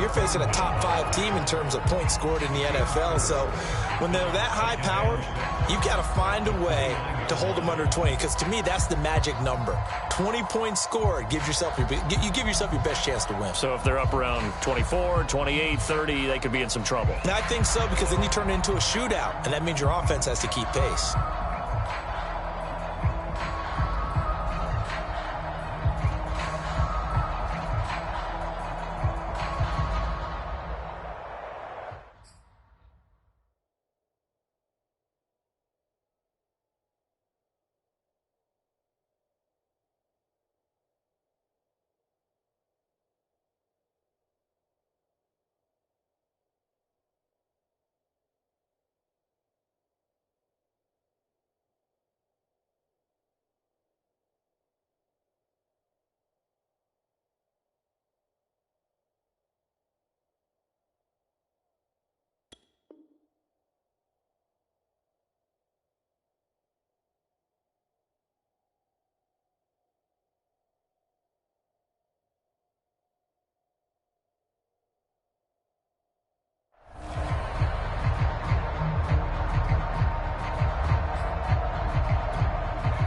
you're facing a top-5 team in terms of points scored in the NFL. So when they're that high-powered, you've got to find a way to hold them under 20, because to me, that's the magic number. 20 points scored, you give yourself your best chance to win. So if they're up around 24, 28, 30, they could be in some trouble. And I think so, because then you turn it into a shootout, and that means your offense has to keep pace.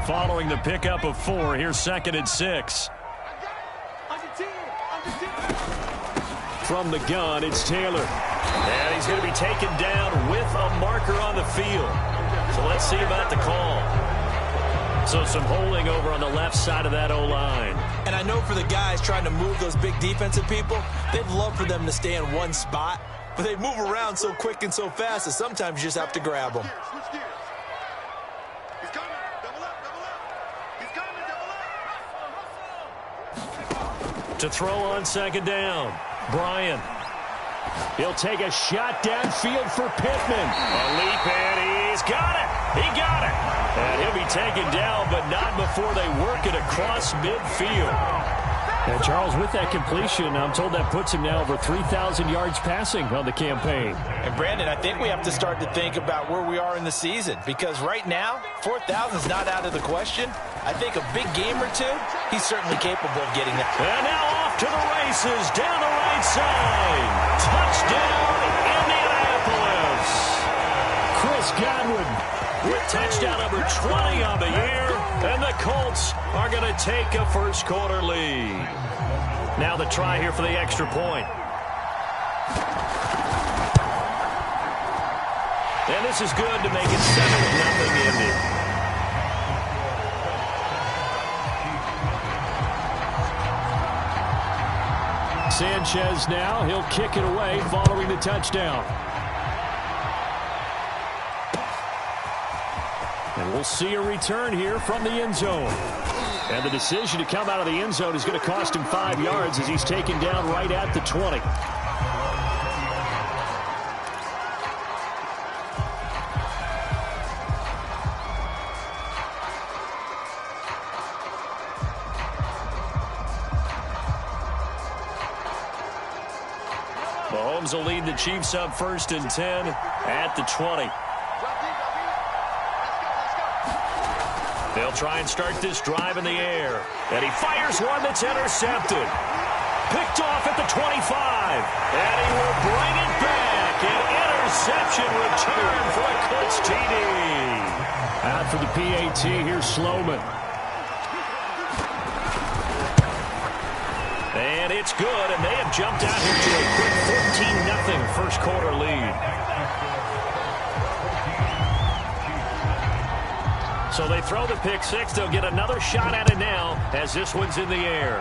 Following the pickup of 4, here's 2nd and 6. From the gun, it's Taylor. And he's going to be taken down with a marker on the field. So let's see about the call. So some holding over on the left side of that O-line. And I know for the guys trying to move those big defensive people, they'd love for them to stay in one spot. But they move around so quick and so fast that sometimes you just have to grab them. To throw on 2nd down, Bryant. He'll take a shot downfield for Pittman. A leap, and he's got it. He got it. And he'll be taken down, but not before they work it across midfield. And Charles, with that completion, I'm told that puts him now over 3,000 yards passing on the campaign. And Brandon, I think we have to start to think about where we are in the season, because right now, 4,000 is not out of the question. I think a big game or two, he's certainly capable of getting that. And now off to the races, down the right side. Touchdown, Indianapolis. Chris Godwin with touchdown number 20 on the year. And the Colts are going to take a first-quarter lead. Now the try here for the extra point. And this is good to make it 7-0 Indy. Sanchez now, he'll kick it away following the touchdown. And we'll see a return here from the end zone. And the decision to come out of the end zone is going to cost him 5 yards as he's taken down right at the 20. Mahomes will lead the Chiefs up 1st and 10 at the 20. They'll try and start this drive in the air. And he fires one that's intercepted. Picked off at the 25. And he will bring it back. An interception return for a Colts TD. Out for the PAT, here's Sloman. And it's good, and they have jumped out here to a quick 14-0 first-quarter lead. So they throw the pick six. They'll get another shot at it now as this one's in the air.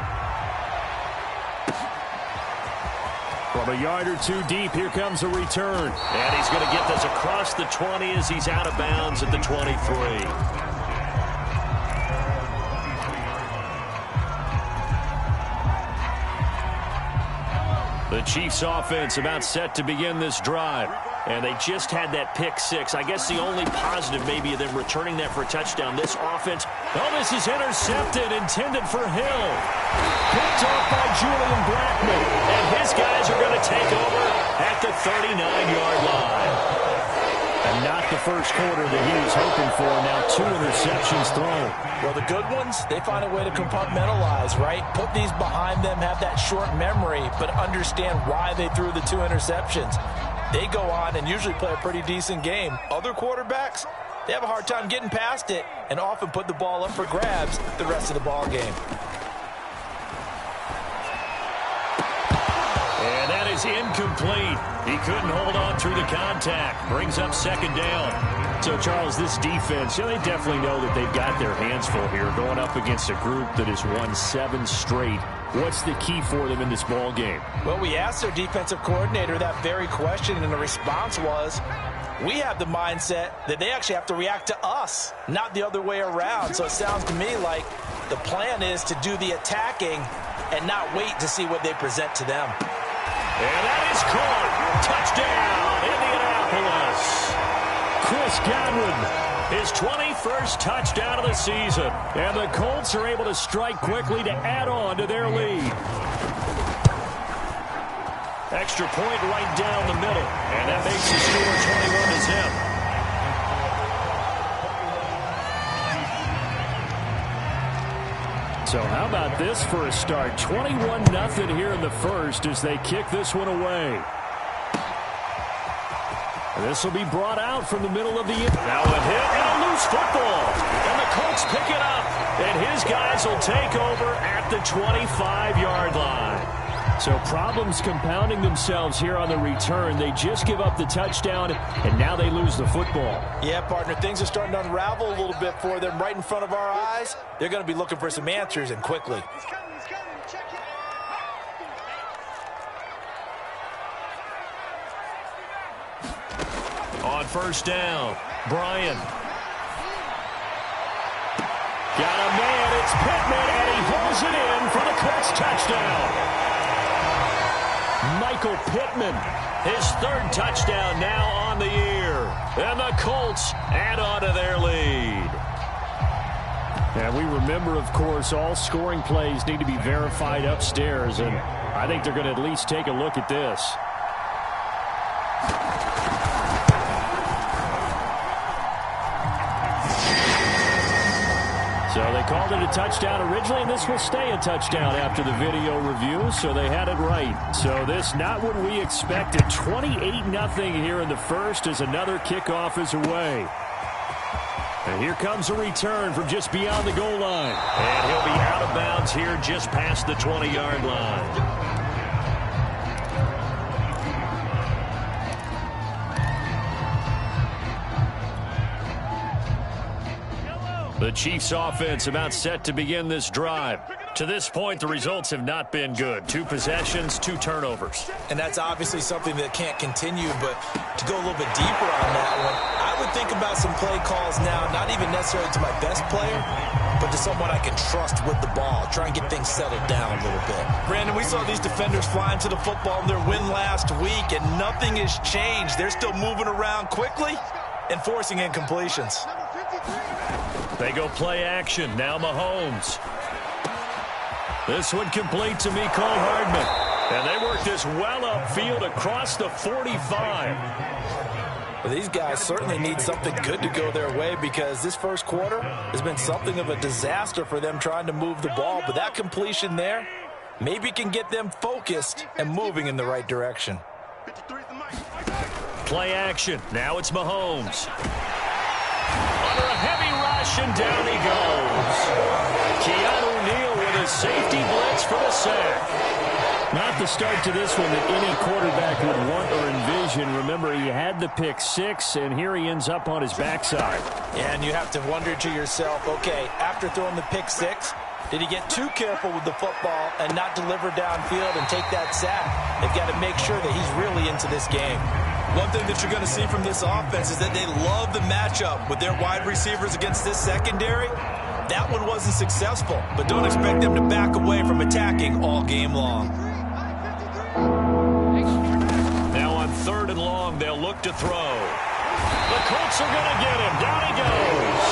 From a yard or two deep, here comes a return. And he's going to get this across the 20 as he's out of bounds at the 23. The Chiefs offense about set to begin this drive. And they just had that pick six. I guess the only positive maybe of them returning that for a touchdown. This offense, oh, this is intercepted, intended for Hill. Picked off by Julian Blackman. And his guys are going to take over at the 39-yard line. And Not the first quarter that he was hoping for. Now 2 interceptions thrown. Well, the good ones, they find a way to compartmentalize, right? Put these behind them, have that short memory, but understand why they threw the 2 interceptions. They go on and usually play a pretty decent game. Other quarterbacks, they have a hard time getting past it and often put the ball up for grabs the rest of the ball game. And that is incomplete. He couldn't hold on through the contact. Brings up second down. So, Charles, this defense, they definitely know that they've got their hands full here going up against a group that has won 7 straight. What's the key for them in this ball game? Well, we asked their defensive coordinator that very question, and the response was, we have the mindset that they actually have to react to us, not the other way around. So it sounds to me like the plan is to do the attacking and not wait to see what they present to them. And that is caught. Touchdown, Indianapolis. Chris Godwin, his 21st touchdown of the season. And the Colts are able to strike quickly to add on to their lead. Extra point right down the middle. And that makes the score 21-0. So how about this for a start? 21-0 here in the first as they kick this one away. This will be brought out from the middle of the end. Now a hit and a loose football. And the Colts pick it up. And his guys will take over at the 25-yard line. So problems compounding themselves here on the return. They just give up the touchdown, and now they lose the football. Yeah, partner, things are starting to unravel a little bit for them right in front of our eyes. They're going to be looking for some answers, and quickly. On first down, Bryant. Got a man, it's Pittman, and he pulls it in for the Colts touchdown. Michael Pittman, his 3rd touchdown now on the year. And the Colts add on to their lead. And we remember, of course, all scoring plays need to be verified upstairs. And I think they're going to at least take a look at this. So they called it a touchdown originally, and this will stay a touchdown after the video review, so they had it right. So this not what we expected. 28-0 here in the first as another kickoff is away. And here comes a return from just beyond the goal line. And he'll be out of bounds here just past the 20-yard line. The Chiefs offense about set to begin this drive. To this point, the results have not been good. 2 possessions, 2 turnovers. And that's obviously something that can't continue, but to go a little bit deeper on that one, I would think about some play calls now, not even necessarily to my best player, but to someone I can trust with the ball. Try and get things settled down a little bit. Brandon, we saw these defenders flying to the football in their win last week, and nothing has changed. They're still moving around quickly and forcing incompletions. They go play action. Now Mahomes. This one complete to Mecole Hardman. And they work this well upfield across the 45. Well, these guys certainly need something good to go their way because this first quarter has been something of a disaster for them trying to move the ball. But that completion there maybe can get them focused and moving in the right direction. Play action. Now it's Mahomes. Under a heavy rush, and down he goes. Keanu Neal with a safety blitz for the sack. Not the start to this one that any quarterback would want or envision. Remember, he had the pick 6, and here he ends up on his backside. Yeah, and you have to wonder to yourself, okay, after throwing the pick 6, did he get too careful with the football and not deliver downfield and take that sack? They've got to make sure that he's really into this game. One thing that you're going to see from this offense is that they love the matchup with their wide receivers against this secondary. That one wasn't successful, but don't expect them to back away from attacking all game long. Now on 3rd and long, they'll look to throw. The Colts are going to get him. Down he goes.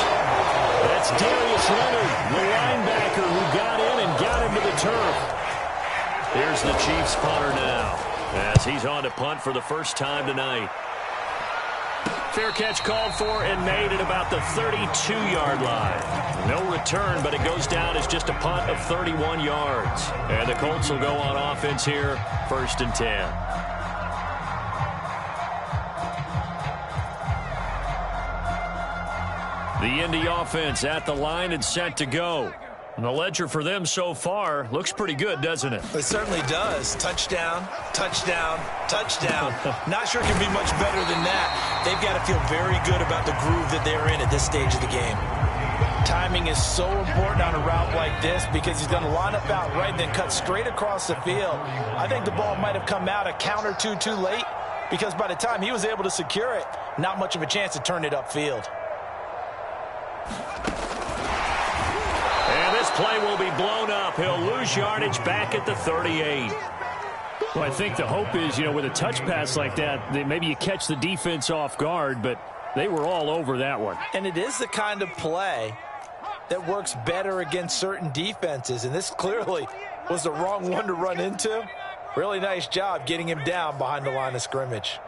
That's Darius Leonard, the linebacker who got in and got him to the turf. Here's the Chiefs punter now, as he's on to punt for the first time tonight. Fair catch called for and made at about the 32-yard line. No return, but it goes down as just a punt of 31 yards. And the Colts will go on offense here, 1st and 10. The Indy offense at the line and set to go. And the ledger for them so far looks pretty good, doesn't it? It certainly does. Touchdown, touchdown, touchdown. Not sure it can be much better than that. They've got to feel very good about the groove that they're in at this stage of the game. Timing is so important on a route like this because he's going to line up out right and then cut straight across the field. I think the ball might have come out a count or two too late because by the time he was able to secure it, not much of a chance to turn it upfield. And this play will be blown up. He'll lose yardage back at the 38. Well, I think the hope is, with a touch pass like that, maybe you catch the defense off guard, but they were all over that one. And it is the kind of play that works better against certain defenses, and this clearly was the wrong one to run into. Really nice job getting him down behind the line of scrimmage.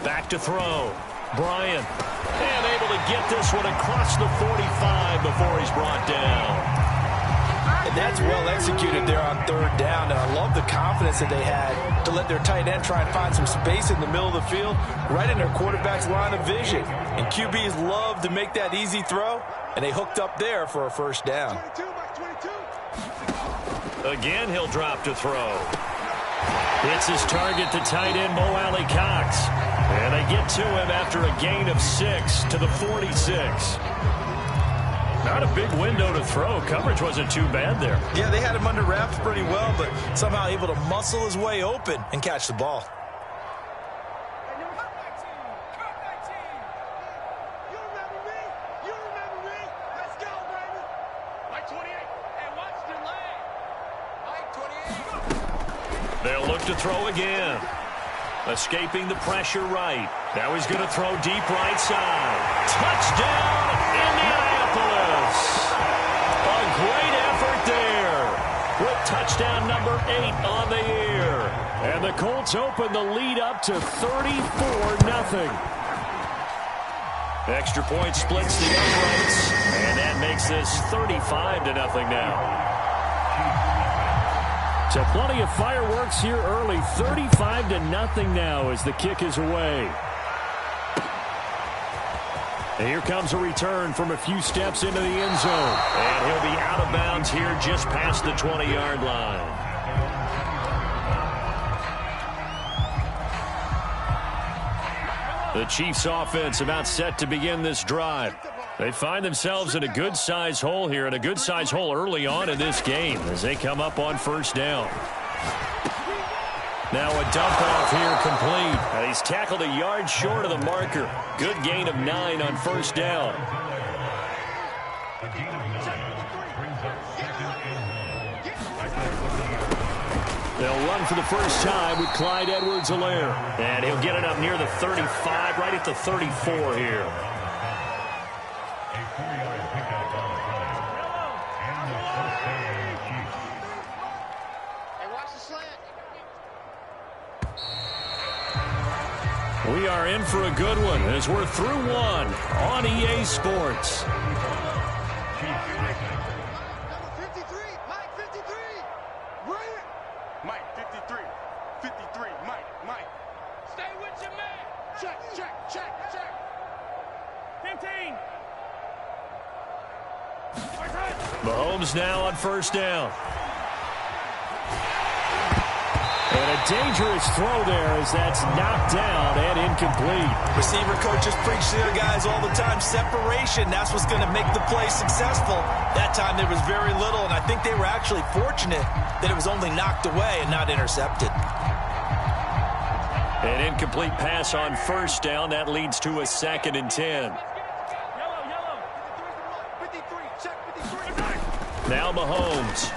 Back to throw. Bryant. And able to get this one across the 45 before he's brought down. And that's well executed there on 3rd down. And I love the confidence that they had to let their tight end try and find some space in the middle of the field, right in their quarterback's line of vision. And QBs love to make that easy throw, and they hooked up there for a 1st down. Again, he'll drop to throw. It's his target, the tight end, Mo Alley Cox. And they get to him after a gain of 6 to the 46. Not a big window to throw. Coverage wasn't too bad there. Yeah, they had him under wraps pretty well, but somehow able to muscle his way open and catch the ball. They'll look to throw again. Escaping the pressure right. Now he's going to throw deep right side. Touchdown, Indianapolis. A great effort there with touchdown number 8 on the year. And the Colts open the lead up to 34-0. Extra point splits the uprights, and that makes this 35-0 now. So plenty of fireworks here early. 35-0 now as the kick is away. And here comes a return from a few steps into the end zone. And he'll be out of bounds here just past the 20-yard line. The Chiefs offense about set to begin this drive. They find themselves in a good-sized hole here, and a good-sized hole early on in this game as they come up on 1st down. Now a dump-off here complete. And he's tackled a yard short of the marker. Good gain of 9 on 1st down. They'll run for the first time with Clyde Edwards-Helaire. And he'll get it up near the 35, right at the 34 here. We are in for a good one as we're through one on EA Sports. Mike, 53, Mike. Stay with your man. Check. 15. Mahomes now on 1st down. And a dangerous throw there as that's knocked down and incomplete. Receiver coaches preach to their guys all the time. Separation, that's what's going to make the play successful. That time there was very little, and I think they were actually fortunate that it was only knocked away and not intercepted. An incomplete pass on 1st down. That leads to a 2nd and 10. Now Mahomes.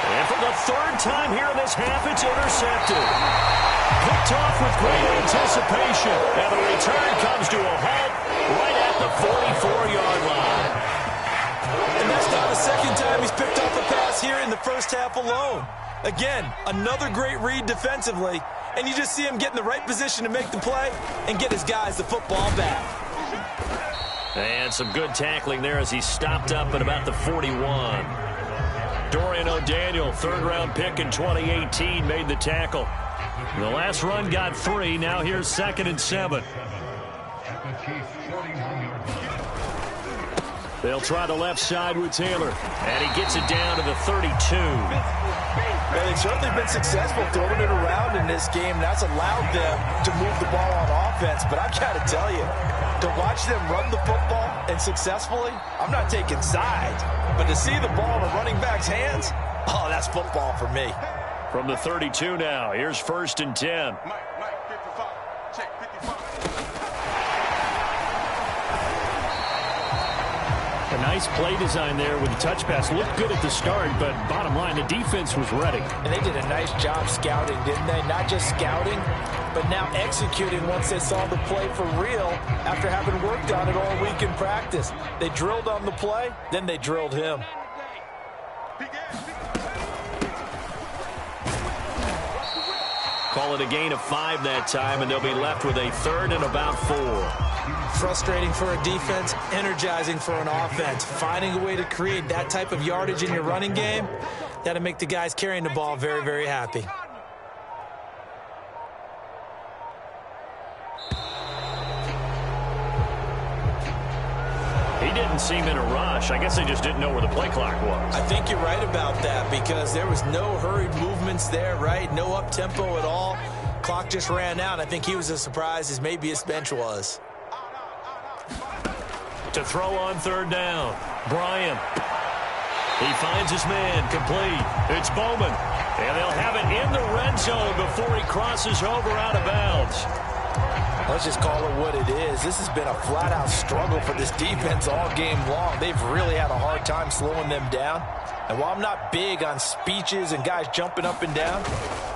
And for the 3rd time here in this half, it's intercepted. Picked off with great anticipation. And the return comes to a halt right at the 44-yard line. And that's not the 2nd time he's picked off a pass here in the 1st half alone. Again, another great read defensively, and you just see him get in the right position to make the play and get his guys the football back. And some good tackling there as he stopped up at about the 41. Dorian O'Daniel, third-round pick in 2018, made the tackle. The last run got 3. Now here's 2nd and 7. They'll try the left side with Taylor. And he gets it down to the 32. Well, they've certainly been successful throwing it around in this game. That's allowed them to move the ball on offense. But I've got to tell you, to watch them run the football and successfully, I'm not taking sides. But to see the ball in a running back's hands, oh, that's football for me. From the 32 now, here's 1st and 10. Mike, 55. Check 55. A nice play design there with the touch pass. Looked good at the start, but bottom line, the defense was ready. And they did a nice job scouting, didn't they? Not just scouting, but now executing once they saw the play for real after having worked on it all week in practice. They drilled on the play, then they drilled him. Call it a gain of 5 that time, and they'll be left with a 3rd and about 4. Frustrating for a defense, energizing for an offense. Finding a way to create that type of yardage in your running game, that'll make the guys carrying the ball very, very happy. He didn't seem in a rush. I guess they just didn't know where the play clock was. I think you're right about that because there was no hurried movements there, right? No up-tempo at all. Clock just ran out. I think he was as surprised as maybe his bench was. To throw on 3rd down, Bryant. He finds his man, complete. It's Bowman. And they'll have it in the red zone before he crosses over out of bounds. Let's just call it what it is. This has been a flat-out struggle for this defense all game long. They've really had a hard time slowing them down. And while I'm not big on speeches and guys jumping up and down,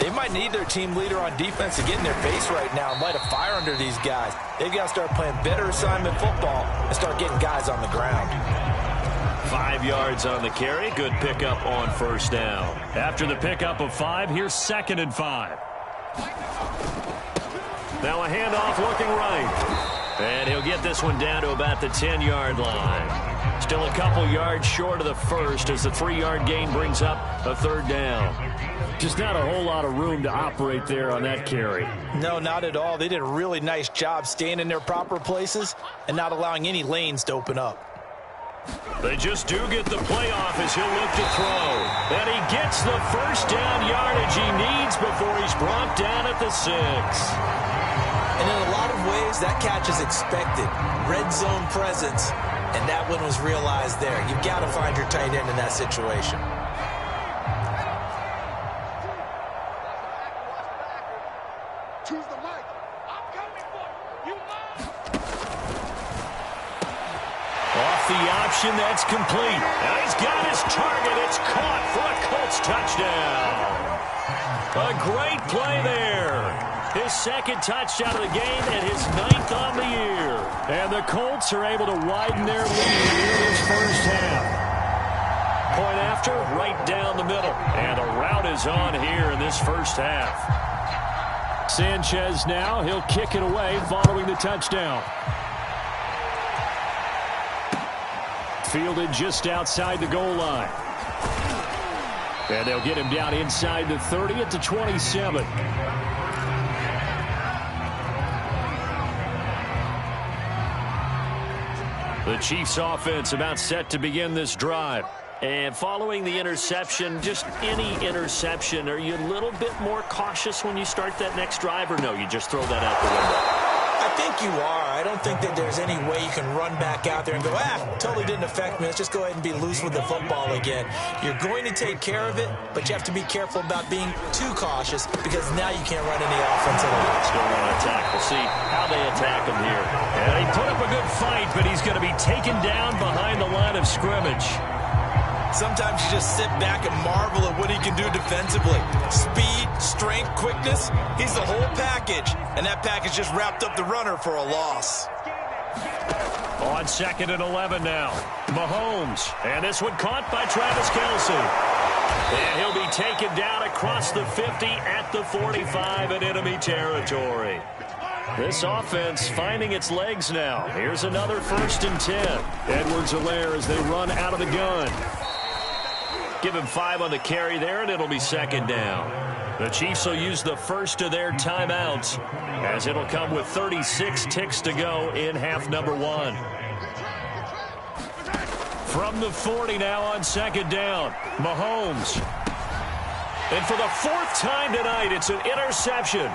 they might need their team leader on defense to get in their face right now and light a fire under these guys. They've got to start playing better assignment football and start getting guys on the ground. 5 yards on the carry. Good pickup on 1st down. After the pickup of 5, here's 2nd and 5. Now a handoff looking right. And he'll get this one down to about the 10-yard line. Still a couple yards short of the 1st as the 3-yard gain brings up a 3rd down. Just not a whole lot of room to operate there on that carry. No, not at all. They did a really nice job staying in their proper places and not allowing any lanes to open up. They just do get the playoff as he'll look to throw. And he gets the 1st down yardage he needs before he's brought down at the 6. And in a lot of ways, that catch is expected. Red zone presence, and that one was realized there. You've got to find your tight end in that situation. Choose the mic. I'm coming for you. Off the option, that's complete. And he's got his target. It's caught for a Colts touchdown. A great play there. His 2nd touchdown of the game and his 9th on the year. And the Colts are able to widen their lead in this first half. Point after, right down the middle. And the route is on here in this first half. Sanchez now, he'll kick it away following the touchdown. Fielded just outside the goal line. And they'll get him down inside the 30 at the 27. The Chiefs offense about set to begin this drive. And following the interception, just any interception, are you a little bit more cautious when you start that next drive, or no, you just throw that out the window? I think you are. I don't think that there's any way you can run back out there and go, totally didn't affect me. Let's just go ahead and be loose with the football again. You're going to take care of it, but you have to be careful about being too cautious because now you can't run any offense at all. Still want to attack. We'll see how they attack him here. And he put up a good fight, but he's going to be taken down behind the line of scrimmage. Sometimes you just sit back and marvel at what he can do defensively. Speed, strength, quickness, he's the whole package. And that package just wrapped up the runner for a loss. On 2nd and 11 now. Mahomes. And this one caught by Travis Kelce. And he'll be taken down across the 50 at the 45 in enemy territory. This offense finding its legs now. Here's another 1st and 10. Edwards-Helaire as they run out of the gun. Give him 5 on the carry there, and it'll be 2nd down. The Chiefs will use the first of their timeouts as it'll come with 36 ticks to go in half number 1. From the 40 now on 2nd down. Mahomes. And for the 4th time tonight, it's an interception.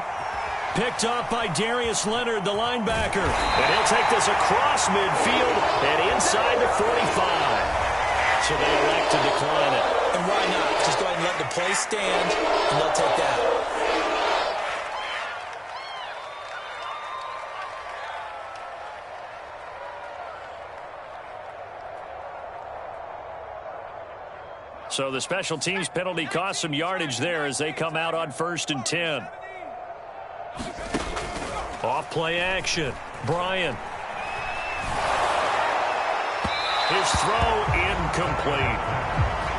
Picked off by Darius Leonard, the linebacker. And he'll take this across midfield and inside the 45. So they elect to decline it. And why not? Just go ahead and let the play stand, and they'll take that. So the special teams penalty cost some yardage there as they come out on 1st and 10. Off play action. Bryant. His throw incomplete.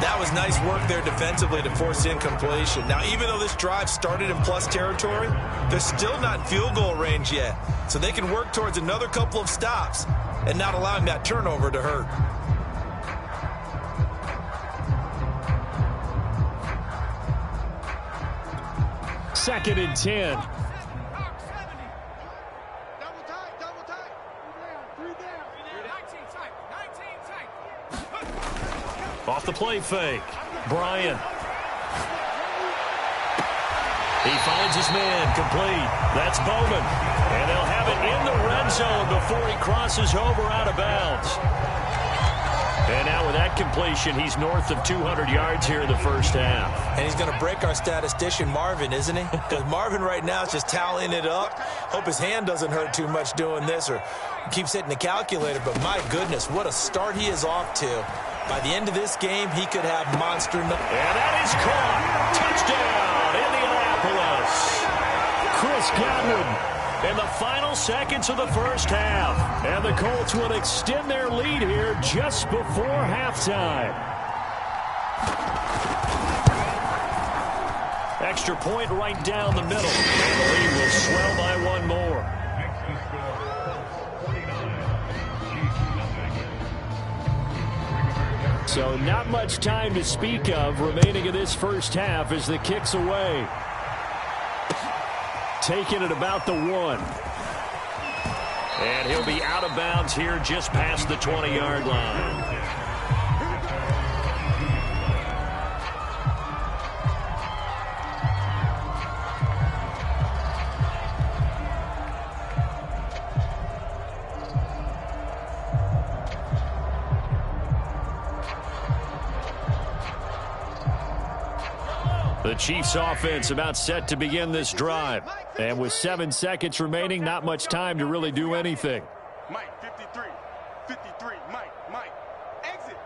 That was nice work there defensively to force incompletion. Now, even though this drive started in plus territory, they're still not in field goal range yet. So they can work towards another couple of stops and not allowing that turnover to hurt. Second and 10. Off the play fake. Bryant. He finds his man complete. That's Bowman. And they'll have it in the red zone before he crosses over out of bounds. And now with that completion, he's north of 200 yards here in the first half. And he's going to break our statistician, Marvin, isn't he? Because Marvin right now is just tallying it up. Hope his hand doesn't hurt too much doing this or keeps hitting the calculator. But my goodness, what a start he is off to. By the end of this game, he could have monster numbers. And that is caught. Touchdown, Indianapolis. Chris Godwin in the final seconds of the first half. And the Colts will extend their lead here just before halftime. Extra point right down the middle. And the lead will swell by one more. So not much time to speak of remaining in this first half as the kick's away. Taking it about the 1. And he'll be out of bounds here just past the 20-yard line. The Chiefs offense about set to begin this drive. And with 7 seconds remaining, not much time to really do anything. Mike, 53. 53. Mike. Exit.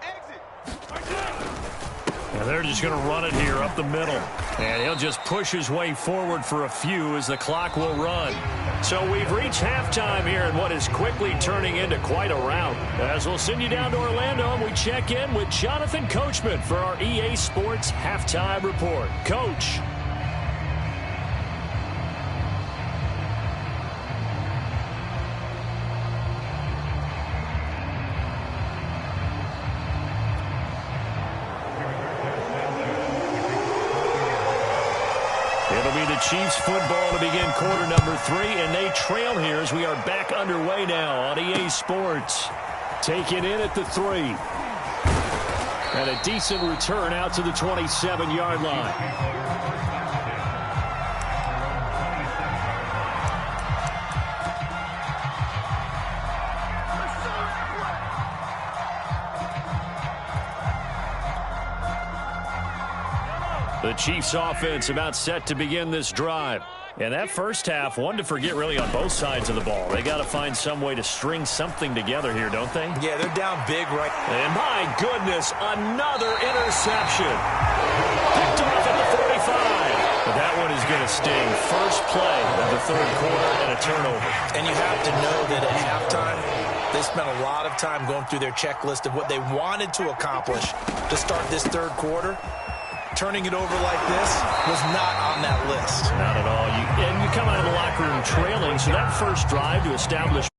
And they're just going to run it here up the middle. And he'll just push his way forward for a few as the clock will run. So we've reached halftime here in what is quickly turning into quite a rout. As we'll send you down to Orlando and we check in with Jonathan Coachman for our EA Sports Halftime Report. Coach. It'll be the Chiefs football to begin quarter number 3, and they trail here as we are back underway now on EA Sports. Taken in at the 3. And a decent return out to the 27-yard line. The Chiefs offense about set to begin this drive. And that first half, one to forget really on both sides of the ball. They got to find some way to string something together here, don't they? Yeah, they're down big right. And my goodness, another interception. Picked off at the 45. But that one is going to sting. First play of the third quarter and a turnover. And you have to know that at halftime, They spent a lot of time going through their checklist of what they wanted to accomplish to start this third quarter. Turning it over like this was not on that list. Not at all. And you come out of the locker room trailing, so that first drive to establish